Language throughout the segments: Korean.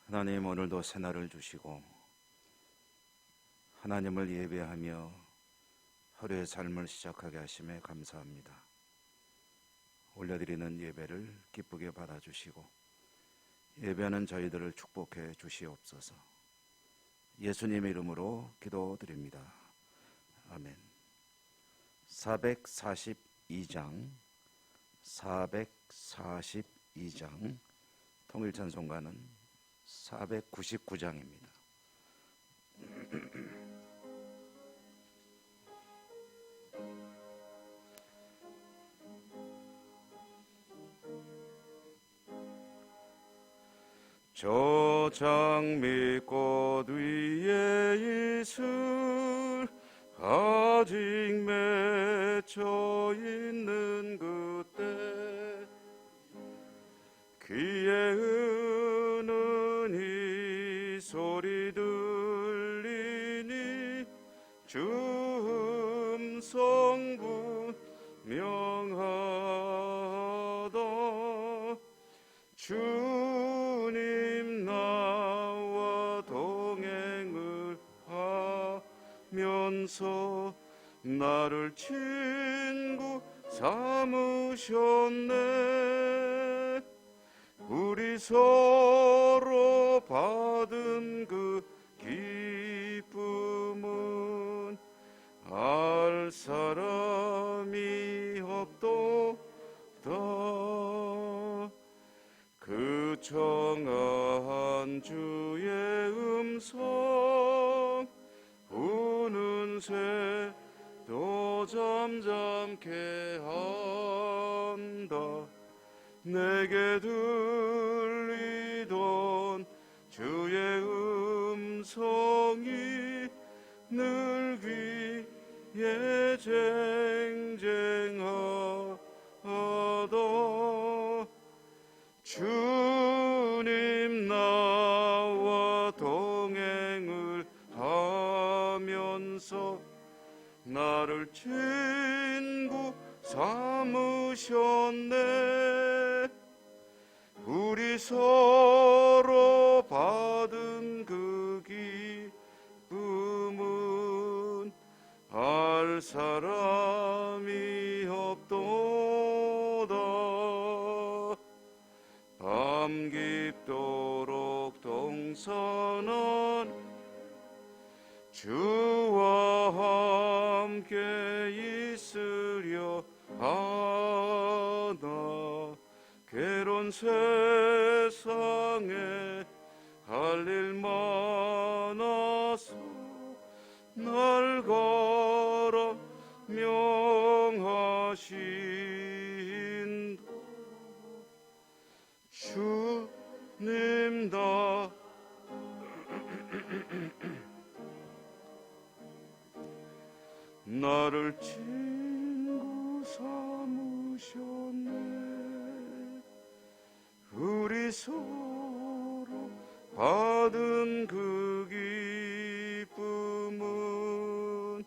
하나님, 오늘도 새날을 주시고 하나님을 예배하며 하루의 삶을 시작하게 하심에 감사합니다. 올려드리는 예배를 기쁘게 받아주시고 예배하는 저희들을 축복해 주시옵소서. 예수님의 이름으로 기도드립니다. 아멘. 442장 통일찬송가는 499장입니다. 저 장미꽃 위에 이슬 아직 맺혀 있는 그때 귀에 은은 이 소리 들리니 주 음성 분명하다. 주님 나와 동행을 하면서 나를 친구 삼으셨네. 우리 서로 받은 그 기쁨은 알 사람이 없도다. 그 청아한 주의 음성 우는 새도 잠잠케 한다. 내게 들리던 주의 음성이 늘 귀에 쟁쟁하다. 주님 나와 동행을 하면서 나를 친구 삼으셨네. 우리 서로 받은 그 기쁨은 알 사람이 없도다. 밤 깊도록 동산한 주와 함께 있으려 하나. 괴로운 세상에 할 일 많아서 날 걸어 명하신 주님 다 나를 친구 삼으셨네. 우리 서로 받은 그 기쁨은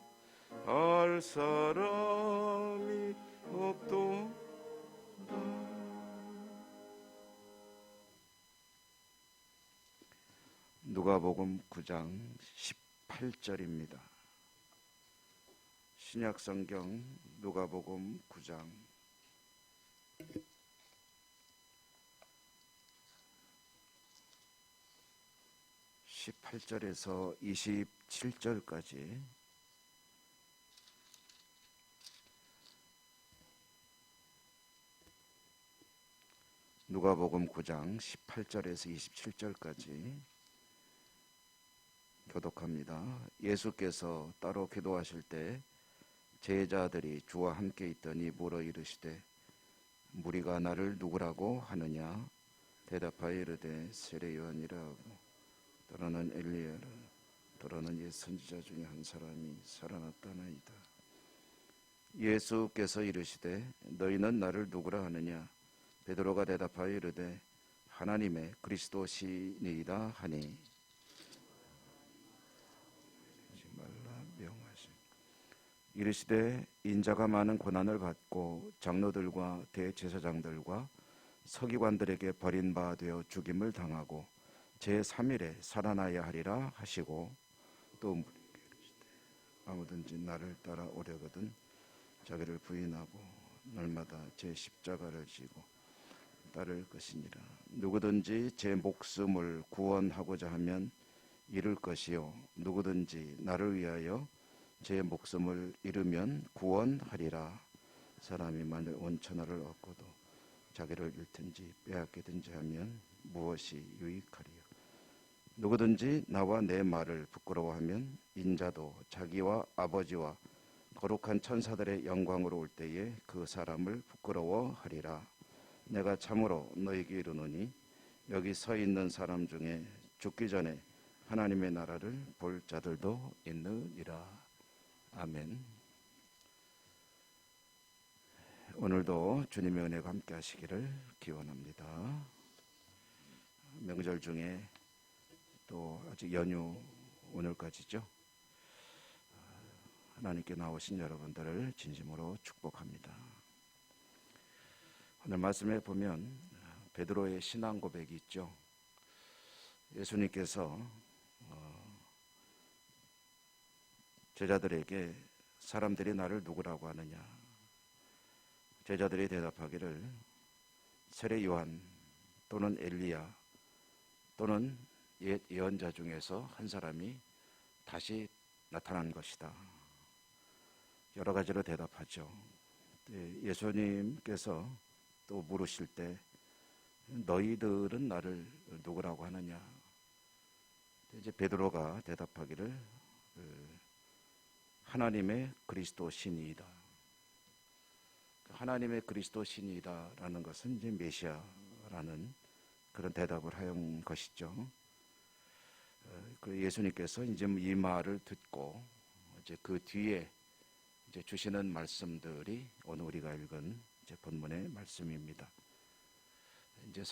알 사람이 없도다. 누가복음 9장 18절입니다. 신약성경 누가복음 9장 18절에서 27절까지 누가복음 9장 18절에서 27절까지 교독합니다. 예수께서 따로 기도하실 때 제자들이 주와 함께 있더니 물어 이르시되 무리가 나를 누구라고 하느냐? 대답하여 이르되 세례 요한이라 하고 또는 엘리야라 또는 옛 선지자 중에 한 사람이 살아났다나이다. 예수께서 이르시되 너희는 나를 누구라 하느냐? 베드로가 대답하여 이르되 하나님의 그리스도시니이다 하니 이르시되 인자가 많은 고난을 받고 장로들과 대제사장들과 서기관들에게 버린 바 되어 죽임을 당하고 제3일에 살아나야 하리라 하시고 또 아무든지 나를 따라오려거든 자기를 부인하고 날마다 제 십자가를 지고 따를 것이니라. 누구든지 제 목숨을 구원하고자 하면 잃을 것이요 누구든지 나를 위하여 제 목숨을 잃으면 구원하리라. 사람이 만일 온 천하를 얻고도 자기를 잃든지 빼앗기든지 하면 무엇이 유익하리요. 누구든지 나와 내 말을 부끄러워하면 인자도 자기와 아버지와 거룩한 천사들의 영광으로 올 때에 그 사람을 부끄러워하리라. 내가 참으로 너희에게 이르노니 여기 서 있는 사람 중에 죽기 전에 하나님의 나라를 볼 자들도 있느니라. 아멘. 오늘도 주님의 은혜가 함께 하시기를 기원합니다. 명절 중에 또 아직 연휴 오늘까지죠. 하나님께 나오신 여러분들을 진심으로 축복합니다. 오늘 말씀에 보면 베드로의 신앙 고백이 있죠. 예수님께서 제자들에게 사람들이 나를 누구라고 하느냐. 제자들이 대답하기를 세례 요한 또는 엘리야 또는 옛 예언자 중에서 한 사람이 다시 나타난 것이다. 여러 가지로 대답하죠. 예수님께서 또 물으실 때 너희들은 나를 누구라고 하느냐. 이제 베드로가 대답하기를 하나님의 그리스도 신이이다. 하나님의 그리스도 신이다라는 것은 이제 메시아라는 그런 대답을 하는 것이죠. 예수님께서 이제 이 말을 듣고 이제 그 뒤에 이제 주시는 말씀들이 오늘 우리가 읽은 이제 본문의 말씀입니다. 이제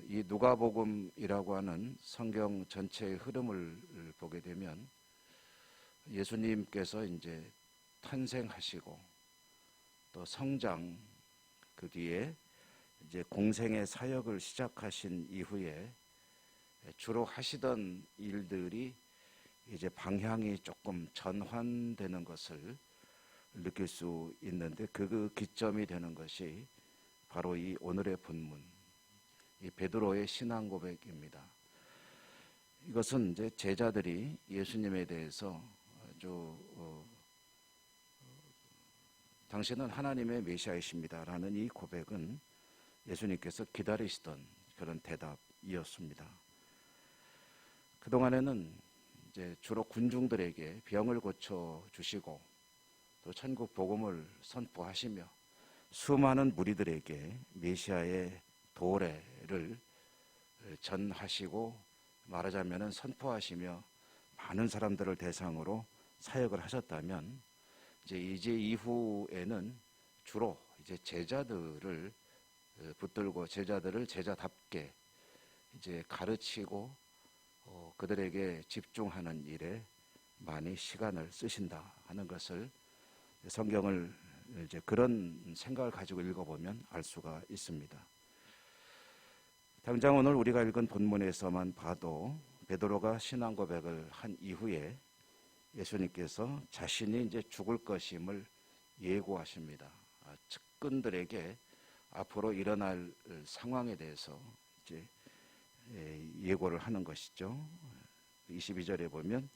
이 누가복음이라고 하는 성경 전체의 흐름을 보게 되면 예수님께서 이제 탄생하시고 또 성장 그 뒤에 이제 공생의 사역을 시작하신 이후에 주로 하시던 일들이 이제 방향이 조금 전환되는 것을 느낄 수 있는데 그 기점이 되는 것이 바로 이 오늘의 본문, 이 베드로의 신앙 고백입니다. 이것은 이제 제자들이 예수님에 대해서 아주 당신은 하나님의 메시아이십니다라는 이 고백은 예수님께서 기다리시던 그런 대답이었습니다. 그동안에는 이제 주로 군중들에게 병을 고쳐 주시고 또 천국 복음을 선포하시며 수많은 무리들에게 메시아의 도래를 전하시고 말하자면 선포하시며 많은 사람들을 대상으로 사역을 하셨다면 이제 이후에는 주로 이제 제자들을 붙들고 제자들을 제자답게 이제 가르치고 그들에게 집중하는 일에 많이 시간을 쓰신다 하는 것을 성경을 이제 그런 생각을 가지고 읽어보면 알 수가 있습니다. 당장 오늘 우리가 읽은 본문에서만 봐도 베드로가 신앙 고백을 한 이후에 예수님께서 자신이 이제 죽을 것임을 예고하십니다. 측근들에게 앞으로 일어날 상황에 대해서 이제 예고를 하는 것이죠. 22절에 보면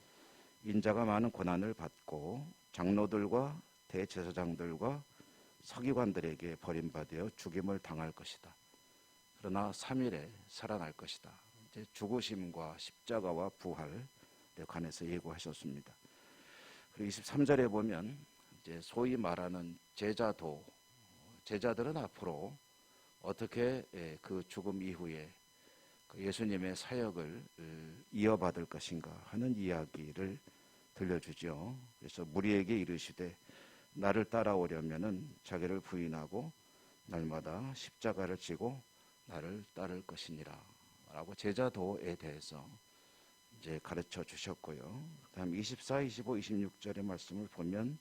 인자가 많은 고난을 받고 장로들과 대제사장들과 서기관들에게 버림받아 죽임을 당할 것이다. 그러나 3일에 살아날 것이다. 이제 죽으심과 십자가와 부활에 관해서 예고하셨습니다. 그리고 23절에 보면 이제 소위 말하는 제자들은 앞으로 어떻게 그 죽음 이후에 예수님의 사역을 이어받을 것인가 하는 이야기를 들려주죠. 그래서 무리에게 이르시되 나를 따라오려면은 자기를 부인하고 날마다 십자가를 지고 나를 따를 것이니라 라고 제자도에 대해서 이제 가르쳐 주셨고요. 다음 24, 25, 26절의 말씀을 보면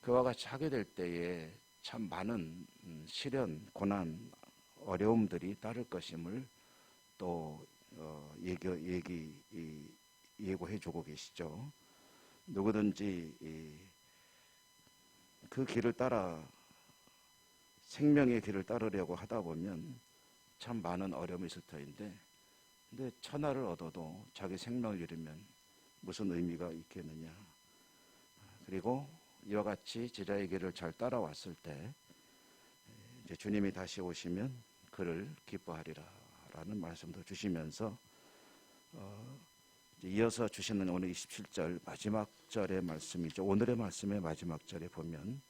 그와 같이 하게 될 때에 참 많은 시련, 고난, 어려움들이 따를 것임을 또 예고해주고 계시죠. 누구든지 그 길을 따라 생명의 길을 따르려고 하다 보면 참 많은 어려움이 있을 터인데, 근데 천하를 얻어도 자기 생명을 잃으면 무슨 의미가 있겠느냐. 그리고 이와 같이 제자의 길을 잘 따라왔을 때 이제 주님이 다시 오시면 그를 기뻐하리라 라는 말씀도 주시면서 이어서 주시는 오늘 27절 마지막 절의 말씀이죠. 오늘의 말씀의 마지막 절에 보면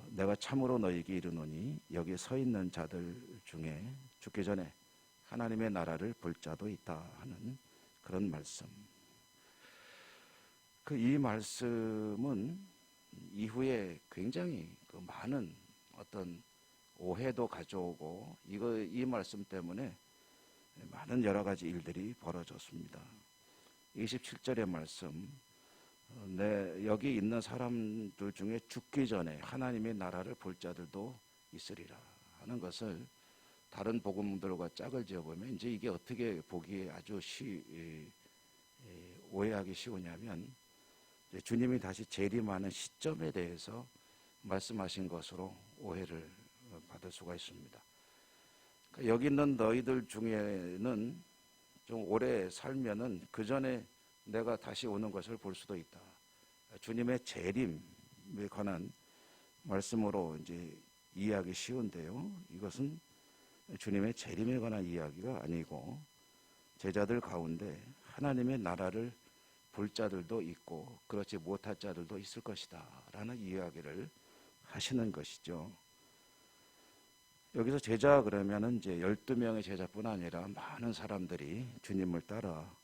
내가 참으로 너희에게 이르노니 여기 서 있는 자들 중에 죽기 전에 하나님의 나라를 볼 자도 있다 하는 그런 말씀. 이 말씀은 이후에 굉장히 많은 어떤 오해도 가져오고 이 말씀 때문에 많은 여러 가지 일들이 벌어졌습니다. 27절의 말씀, 여기 있는 사람들 중에 죽기 전에 하나님의 나라를 볼 자들도 있으리라 하는 것을 다른 복음들과 짝을 지어보면 이제 이게 어떻게 보기에 아주 오해하기 쉬우냐면 주님이 다시 재림하는 시점에 대해서 말씀하신 것으로 오해를 받을 수가 있습니다. 그러니까 여기 있는 너희들 중에는 좀 오래 살면은 그 전에 내가 다시 오는 것을 볼 수도 있다. 주님의 재림에 관한 말씀으로 이제 이해하기 쉬운데요. 이것은 주님의 재림에 관한 이야기가 아니고 제자들 가운데 하나님의 나라를 볼 자들도 있고 그렇지 못할 자들도 있을 것이다 라는 이야기를 하시는 것이죠. 여기서 제자 그러면은 이제 12명의 제자뿐 아니라 많은 사람들이 주님을 따라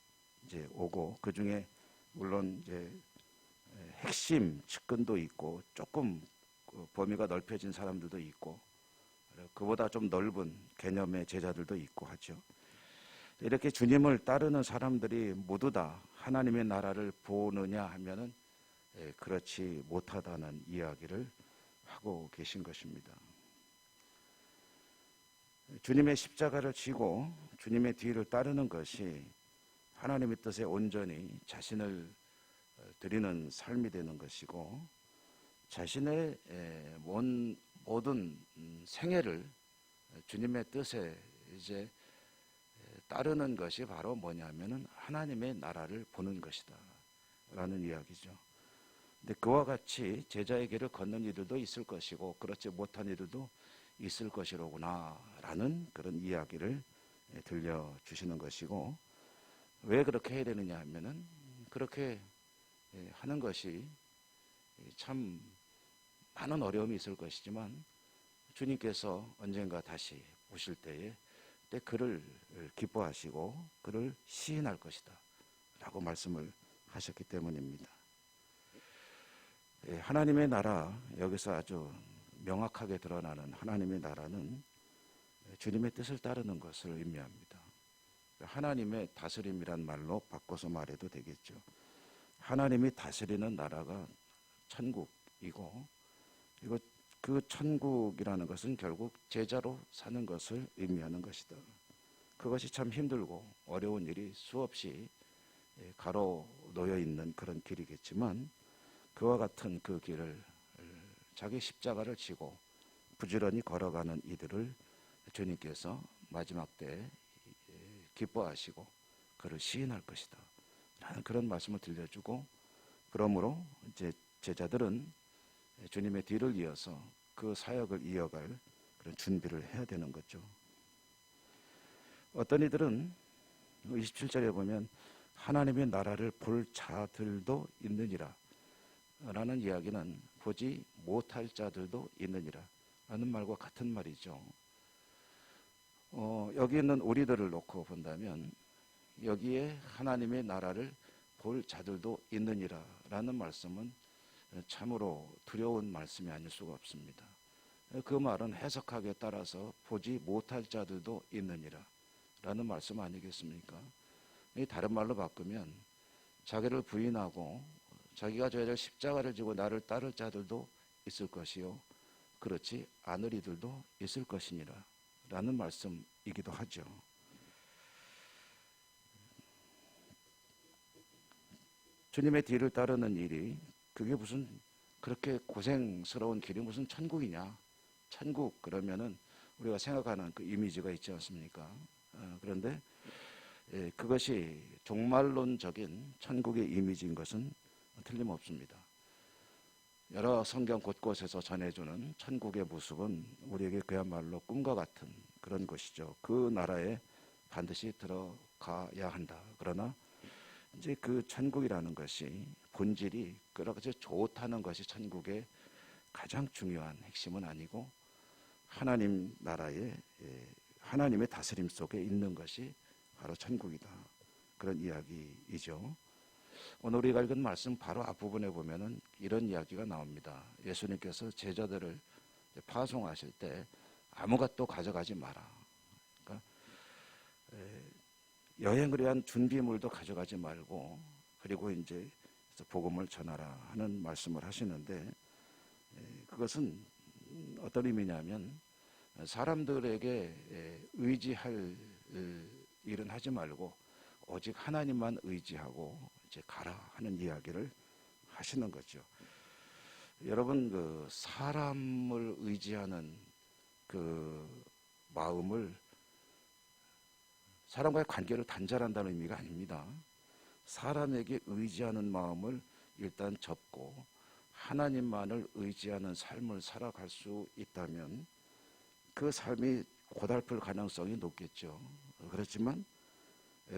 이제 오고 그 중에 물론 이제 핵심 측근도 있고 조금 범위가 넓혀진 사람들도 있고 그보다 좀 넓은 개념의 제자들도 있고 하죠. 이렇게 주님을 따르는 사람들이 모두 다 하나님의 나라를 보느냐 하면은 그렇지 못하다는 이야기를 하고 계신 것입니다. 주님의 십자가를 지고 주님의 뒤를 따르는 것이 하나님의 뜻에 온전히 자신을 드리는 삶이 되는 것이고 자신의 모든 생애를 주님의 뜻에 이제 따르는 것이 바로 뭐냐면은 하나님의 나라를 보는 것이다 라는 이야기죠. 근데 그와 같이 제자의 길을 걷는 이들도 있을 것이고 그렇지 못한 이들도 있을 것이로구나 라는 그런 이야기를 들려주시는 것이고 왜 그렇게 해야 되느냐 하면은 그렇게 하는 것이 참 많은 어려움이 있을 것이지만 주님께서 언젠가 다시 오실 때에 그를 기뻐하시고 그를 시인할 것이다 라고 말씀을 하셨기 때문입니다. 하나님의 나라, 여기서 아주 명확하게 드러나는 하나님의 나라는 주님의 뜻을 따르는 것을 의미합니다. 하나님의 다스림이란 말로 바꿔서 말해도 되겠죠. 하나님이 다스리는 나라가 천국이고 그리고 그 천국이라는 것은 결국 제자로 사는 것을 의미하는 것이다. 그것이 참 힘들고 어려운 일이 수없이 가로놓여 있는 그런 길이겠지만 그와 같은 그 길을 자기 십자가를 지고 부지런히 걸어가는 이들을 주님께서 마지막 때 기뻐하시고 그를 시인할 것이다 라는 그런 말씀을 들려주고 그러므로 이제 제자들은 주님의 뒤를 이어서 그 사역을 이어갈 그런 준비를 해야 되는 거죠. 어떤 이들은 27절에 보면 하나님의 나라를 볼 자들도 있느니라 라는 이야기는 보지 못할 자들도 있느니라 라는 말과 같은 말이죠. 여기 있는 우리들을 놓고 본다면 여기에 하나님의 나라를 볼 자들도 있느니라 라는 말씀은 참으로 두려운 말씀이 아닐 수가 없습니다. 그 말은 해석하기에 따라서 보지 못할 자들도 있느니라 라는 말씀 아니겠습니까? 다른 말로 바꾸면 자기를 부인하고 자기가 져야 될 십자가를 지고 나를 따를 자들도 있을 것이요 그렇지 않을 이들도 있을 것이니라 라는 말씀이기도 하죠. 주님의 뒤를 따르는 일이 그게 무슨 그렇게 고생스러운 길이 무슨 천국이냐. 천국 그러면은 우리가 생각하는 그 이미지가 있지 않습니까? 그런데 그것이 종말론적인 천국의 이미지인 것은 틀림없습니다. 여러 성경 곳곳에서 전해주는 천국의 모습은 우리에게 그야말로 꿈과 같은 그런 것이죠. 그 나라에 반드시 들어가야 한다. 그러나 이제 그 천국이라는 것이 본질이 그렇게 좋다는 것이 천국의 가장 중요한 핵심은 아니고 하나님 나라의 하나님의 다스림 속에 있는 것이 바로 천국이다. 그런 이야기이죠. 오늘 우리가 읽은 말씀 바로 앞부분에 보면은 이런 이야기가 나옵니다. 예수님께서 제자들을 파송하실 때 아무것도 가져가지 마라. 그러니까 여행을 위한 준비물도 가져가지 말고 그리고 이제 복음을 전하라 하는 말씀을 하시는데 그것은 어떤 의미냐면 사람들에게 의지할 일은 하지 말고 오직 하나님만 의지하고 이제 가라 하는 이야기를 하시는 거죠. 여러분 그 사람을 의지하는 그 마음을 사람과의 관계를 단절한다는 의미가 아닙니다. 사람에게 의지하는 마음을 일단 접고 하나님만을 의지하는 삶을 살아갈 수 있다면 그 삶이 고달플 가능성이 높겠죠. 그렇지만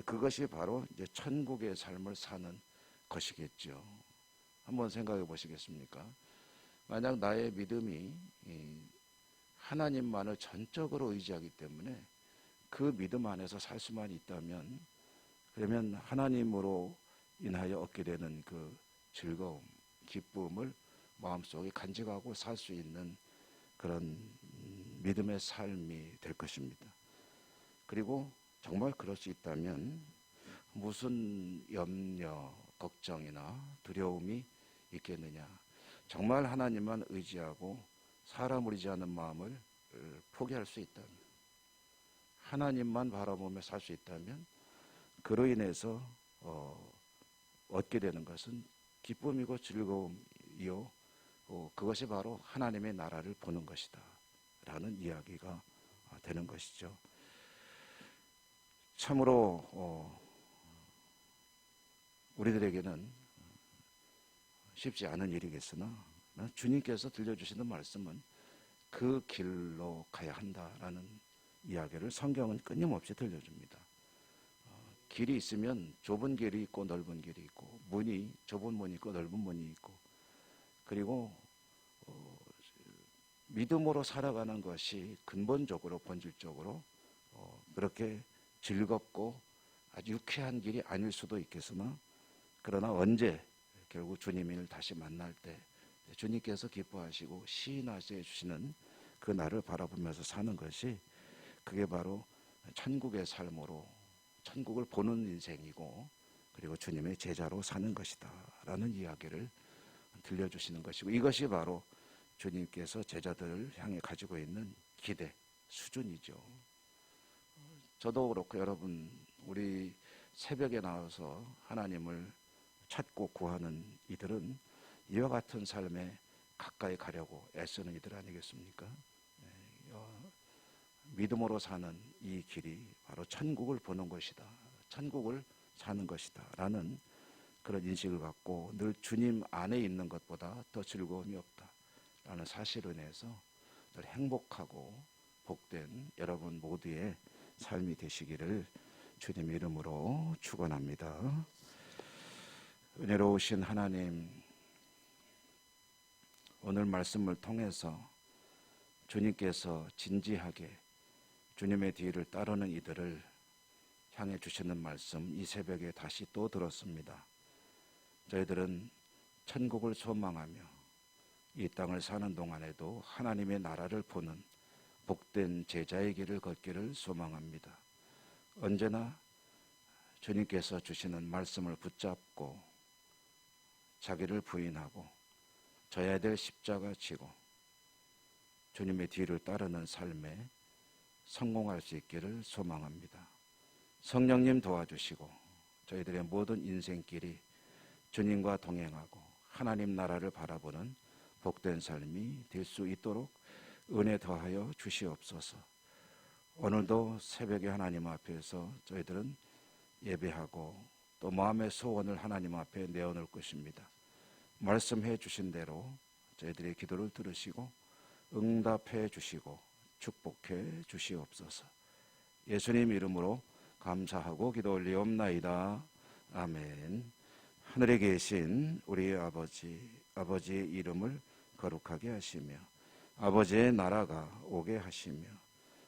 그것이 바로 이제 천국의 삶을 사는 것이겠죠. 한번 생각해 보시겠습니까? 만약 나의 믿음이 하나님만을 전적으로 의지하기 때문에 그 믿음 안에서 살 수만 있다면 그러면 하나님으로 인하여 얻게 되는 그 즐거움, 기쁨을 마음속에 간직하고 살 수 있는 그런 믿음의 삶이 될 것입니다. 그리고 정말 그럴 수 있다면 무슨 염려, 걱정이나 두려움이 있겠느냐. 정말 하나님만 의지하고 사람을 의지하는 마음을 포기할 수 있다면 하나님만 바라보며 살 수 있다면 그로 인해서 얻게 되는 것은 기쁨이고 즐거움이요 그것이 바로 하나님의 나라를 보는 것이다 라는 이야기가 되는 것이죠. 참으로 우리들에게는 쉽지 않은 일이겠으나 주님께서 들려주시는 말씀은 그 길로 가야 한다라는 이야기를 성경은 끊임없이 들려줍니다. 길이 있으면 좁은 길이 있고 넓은 길이 있고 문이 좁은 문이 있고 넓은 문이 있고 그리고 믿음으로 살아가는 것이 근본적으로 본질적으로 그렇게 즐겁고 아주 유쾌한 길이 아닐 수도 있겠으나 그러나 언제 결국 주님을 다시 만날 때 주님께서 기뻐하시고 시인하게 해주시는 그 날을 바라보면서 사는 것이 그게 바로 천국의 삶으로 천국을 보는 인생이고 그리고 주님의 제자로 사는 것이다 라는 이야기를 들려주시는 것이고 이것이 바로 주님께서 제자들을 향해 가지고 있는 기대 수준이죠. 저도 그렇고 여러분 우리 새벽에 나와서 하나님을 찾고 구하는 이들은 이와 같은 삶에 가까이 가려고 애쓰는 이들 아니겠습니까? 믿음으로 사는 이 길이 바로 천국을 보는 것이다. 천국을 사는 것이다. 라는 그런 인식을 갖고 늘 주님 안에 있는 것보다 더 즐거움이 없다. 라는 사실을 인해서 늘 행복하고 복된 여러분 모두의 삶이 되시기를 주님 이름으로 축원합니다. 은혜로우신 하나님, 오늘 말씀을 통해서 주님께서 진지하게 주님의 뒤를 따르는 이들을 향해 주시는 말씀 이 새벽에 다시 또 들었습니다. 저희들은 천국을 소망하며 이 땅을 사는 동안에도 하나님의 나라를 보는 복된 제자의 길을 걷기를 소망합니다. 언제나 주님께서 주시는 말씀을 붙잡고 자기를 부인하고 져야 될 십자가 지고 주님의 뒤를 따르는 삶에 성공할 수 있기를 소망합니다. 성령님 도와주시고 저희들의 모든 인생길이 주님과 동행하고 하나님 나라를 바라보는 복된 삶이 될 수 있도록 은혜 더하여 주시옵소서. 오늘도 새벽에 하나님 앞에서 저희들은 예배하고 또 마음의 소원을 하나님 앞에 내어놓을 것입니다. 말씀해 주신 대로 저희들의 기도를 들으시고 응답해 주시고 축복해 주시옵소서. 예수님 이름으로 감사하고 기도 올리옵나이다. 아멘. 하늘에 계신 우리 아버지의 이름을 거룩하게 하시며 아버지의 나라가 오게 하시며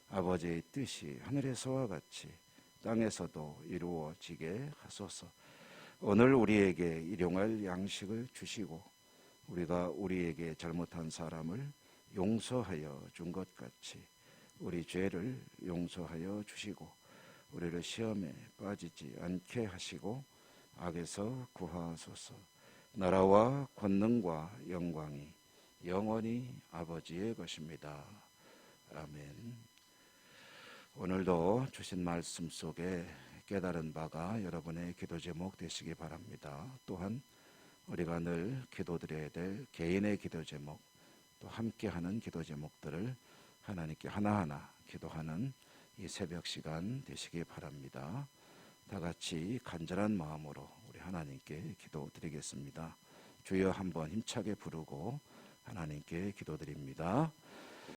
아버지의 뜻이 하늘에서와 같이 땅에서도 이루어지게 하소서. 오늘 우리에게 일용할 양식을 주시고 우리가 우리에게 잘못한 사람을 용서하여 준 것 같이 우리 죄를 용서하여 주시고 우리를 시험에 빠지지 않게 하시고 악에서 구하소서. 나라와 권능과 영광이 영원히 아버지의 것입니다. 아멘. 오늘도 주신 말씀 속에 깨달은 바가 여러분의 기도 제목 되시기 바랍니다. 또한 우리가 늘 기도드려야 될 개인의 기도 제목, 또 함께하는 기도 제목들을 하나님께 하나하나 기도하는 이 새벽 시간 되시기 바랍니다. 다 같이 간절한 마음으로 우리 하나님께 기도드리겠습니다. 주여 한번 힘차게 부르고 하나님께 기도드립니다.